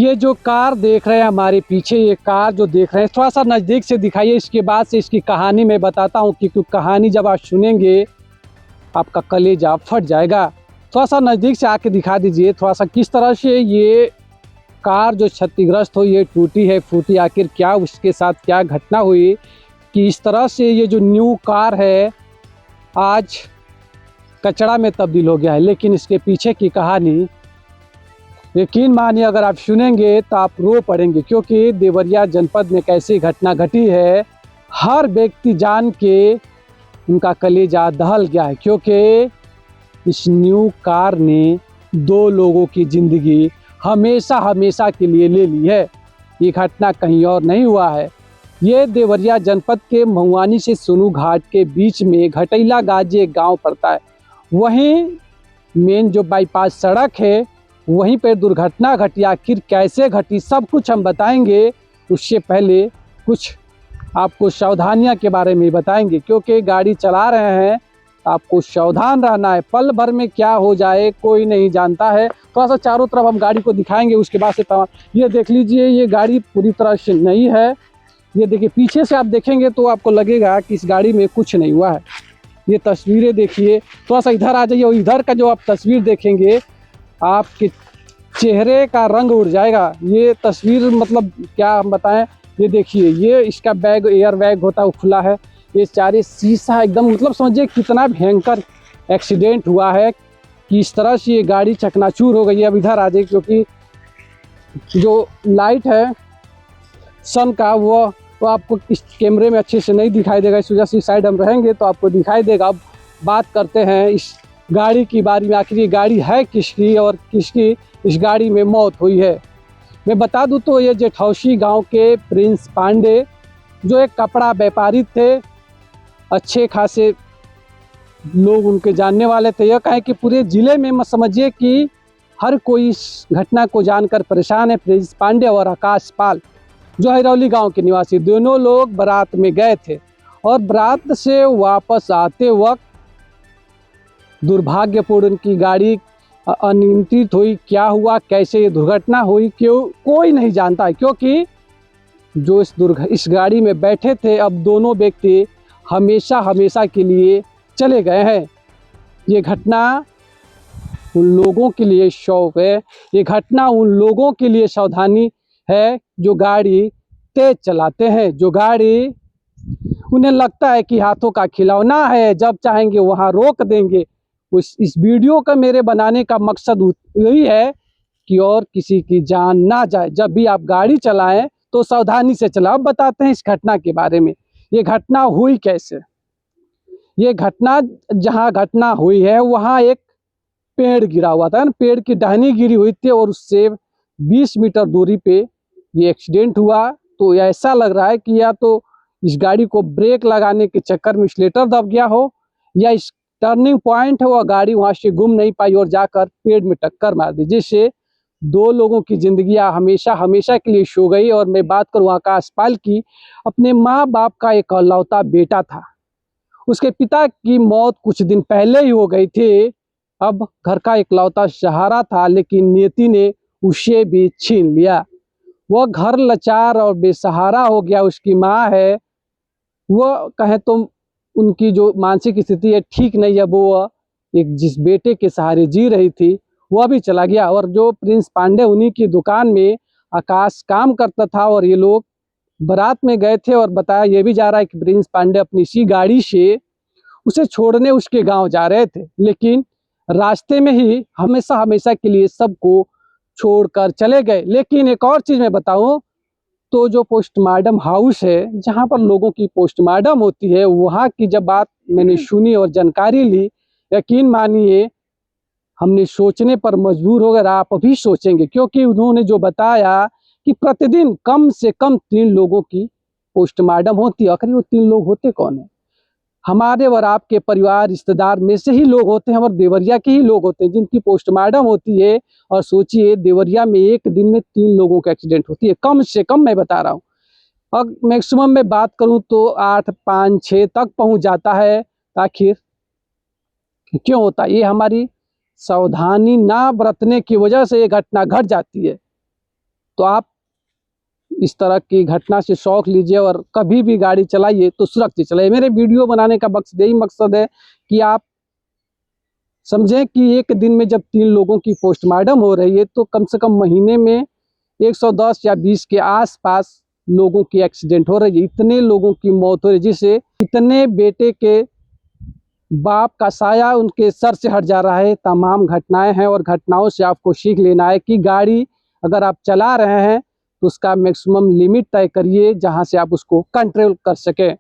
ये जो कार देख रहे हैं हमारे पीछे, ये कार जो देख रहे हैं, थोड़ा सा नज़दीक से दिखाइए। इसके बाद से इसकी कहानी मैं बताता हूँ, क्योंकि कहानी जब आप सुनेंगे आपका कलेजा फट जाएगा। थोड़ा सा नज़दीक से आके दिखा दीजिए थोड़ा सा, किस तरह से ये कार जो क्षतिग्रस्त हो, ये टूटी है फूटी, आखिर क्या उसके साथ क्या घटना हुई कि इस तरह से ये जो न्यू कार है आज कचरा में तब्दील हो गया है। लेकिन इसके पीछे की कहानी यकीन मानिए, अगर आप सुनेंगे तो आप रो पड़ेंगे, क्योंकि देवरिया जनपद में कैसी घटना घटी है हर व्यक्ति जान के उनका कलेजा दहल गया है। क्योंकि इस न्यू कार ने 2 लोगों की ज़िंदगी हमेशा हमेशा के लिए ले ली है। ये घटना कहीं और नहीं हुआ है, ये देवरिया जनपद के महुआनी से सोनू घाट के बीच में घटैला गाजी एक गाँव पड़ता है। वहीं मेन जो बाईपास सड़क है वहीं पर दुर्घटना घटी। आखिर कैसे घटी सब कुछ हम बताएंगे, उससे पहले कुछ आपको सावधानियां के बारे में बताएंगे। क्योंकि गाड़ी चला रहे हैं आपको सावधान रहना है, पल भर में क्या हो जाए कोई नहीं जानता है। थोड़ा सा चारों तरफ हम गाड़ी को दिखाएंगे, उसके बाद से तमाम ये देख लीजिए, ये गाड़ी पूरी तरह से नई है। ये देखिए पीछे से आप देखेंगे तो आपको लगेगा कि इस गाड़ी में कुछ नहीं हुआ है। ये तस्वीरें देखिए, थोड़ा सा इधर आ जाइए और इधर का जो आप तस्वीर देखेंगे आपके चेहरे का रंग उड़ जाएगा। ये तस्वीर मतलब क्या हम बताएं। ये देखिए, ये इसका बैग एयर बैग होता है वो खुला है। ये चारे शीशा एकदम मतलब समझिए कितना भयंकर एक्सीडेंट हुआ है कि इस तरह से ये गाड़ी चकनाचूर हो गई है। अब इधर आ जाइए, क्योंकि जो लाइट है सन का वो आपको इस कैमरे में अच्छे से नहीं दिखाई देगा, इस वजह से साइड हम रहेंगे तो आपको दिखाई देगा। अब बात करते हैं इस गाड़ी की बारे में, आखिर ये गाड़ी है किसकी और किसकी इस गाड़ी में मौत हुई है। मैं बता दूं तो ये जेठौसी गांव के प्रिंस पांडे जो एक कपड़ा व्यापारी थे, अच्छे खासे लोग उनके जानने वाले थे। यह कहें कि पूरे ज़िले में मत समझिए कि हर कोई इस घटना को जानकर परेशान है। प्रिंस पांडे और आकाश पाल जो हिरौली गांव के निवासी, दोनों लोग बारात में गए थे और बारात से वापस आते वक्त दुर्भाग्यपूर्ण उनकी गाड़ी अनियंत्रित हुई। क्या हुआ, कैसे ये दुर्घटना हुई, क्यों, कोई नहीं जानता है। क्योंकि जो इस गाड़ी में बैठे थे अब दोनों व्यक्ति हमेशा हमेशा के लिए चले गए हैं। ये घटना उन लोगों के लिए शौक है, ये घटना उन लोगों के लिए सावधानी है जो गाड़ी तेज चलाते हैं, जो गाड़ी उन्हें लगता है कि हाथों का खिलौना है, जब चाहेंगे वहाँ रोक देंगे। इस वीडियो का मेरे बनाने का मकसद यही है कि और किसी की जान ना जाए। जब भी आप गाड़ी चलाएं तो सावधानी से चलाओ। अब बताते हैं इस घटना के बारे में, ये घटना हुई कैसे। ये घटना जहाँ घटना हुई है वहाँ एक पेड़ गिरा हुआ था, पेड़ की टहनी गिरी हुई थी और उससे 20 मीटर दूरी पे ये एक्सीडेंट हुआ। तो ऐसा लग रहा है कि या तो इस गाड़ी को ब्रेक लगाने के चक्कर में एक्सीलेटर दब गया हो, या इस टर्निंग पॉइंट है वह गाड़ी वहां से घूम नहीं पाई और जाकर पेड़ में टक्कर मार दी, जिससे 2 लोगों की जिंदगियां हमेशा हमेशा के लिए सो गई। और मैं बात करूँ आकाश पाल की, अपने माँ बाप का एक इकलौता बेटा था। उसके पिता की मौत कुछ दिन पहले ही हो गई थी। अब घर का इकलौता सहारा था, लेकिन नियति ने उसे भी छीन लिया। वह घर लाचार और बेसहारा हो गया। उसकी माँ है, वह कहे तो उनकी जो मानसिक स्थिति है ठीक नहीं है। वो एक जिस बेटे के सहारे जी रही थी वह भी चला गया। और जो प्रिंस पांडे उन्हीं की दुकान में आकाश काम करता था और ये लोग बारात में गए थे। और बताया ये भी जा रहा है कि प्रिंस पांडे अपनी इसी गाड़ी से उसे छोड़ने उसके गांव जा रहे थे, लेकिन रास्ते में ही हमेशा हमेशा के लिए सबको छोड़कर चले गए। लेकिन एक और चीज़ मैं बताऊं तो जो पोस्टमार्टम हाउस है जहां पर लोगों की पोस्टमार्टम होती है, वहां की जब बात मैंने सुनी और जानकारी ली, यकीन मानिए हमने सोचने पर मजबूर हो गए। आप भी सोचेंगे, क्योंकि उन्होंने जो बताया कि प्रतिदिन कम से कम 3 लोगों की पोस्टमार्टम होती है। आखिर वो 3 लोग होते कौन है? हमारे और आपके परिवार रिश्तेदार में से ही लोग होते हैं और देवरिया के ही लोग होते हैं जिनकी पोस्टमार्टम होती है। और सोचिए देवरिया में एक दिन में 3 लोगों की एक्सीडेंट होती है, कम से कम मैं बता रहा हूँ। और मैक्सिमम में बात करूँ तो 8, 5, 6 तक पहुँच जाता है। आखिर क्यों होता है? ये हमारी सावधानी ना बरतने की वजह से ये घटना घट जाती है। तो आप इस तरह की घटना से शौक लीजिए और कभी भी गाड़ी चलाइए तो सुरक्षित चलाइए। मेरे वीडियो बनाने का मकसद यही मकसद है कि आप समझें कि एक दिन में जब 3 लोगों की पोस्टमार्टम हो रही है तो कम से कम महीने में 110 या 20 के आसपास लोगों की एक्सीडेंट हो रही है। इतने लोगों की मौत हो रही है, जिससे इतने बेटे के बाप का साया उनके सर से हट जा रहा है। तमाम घटनाएं हैं और घटनाओं से आपको सीख लेना है कि गाड़ी अगर आप चला रहे हैं तो उसका मैक्सिमम लिमिट तय करिए जहां से आप उसको कंट्रोल कर सकें।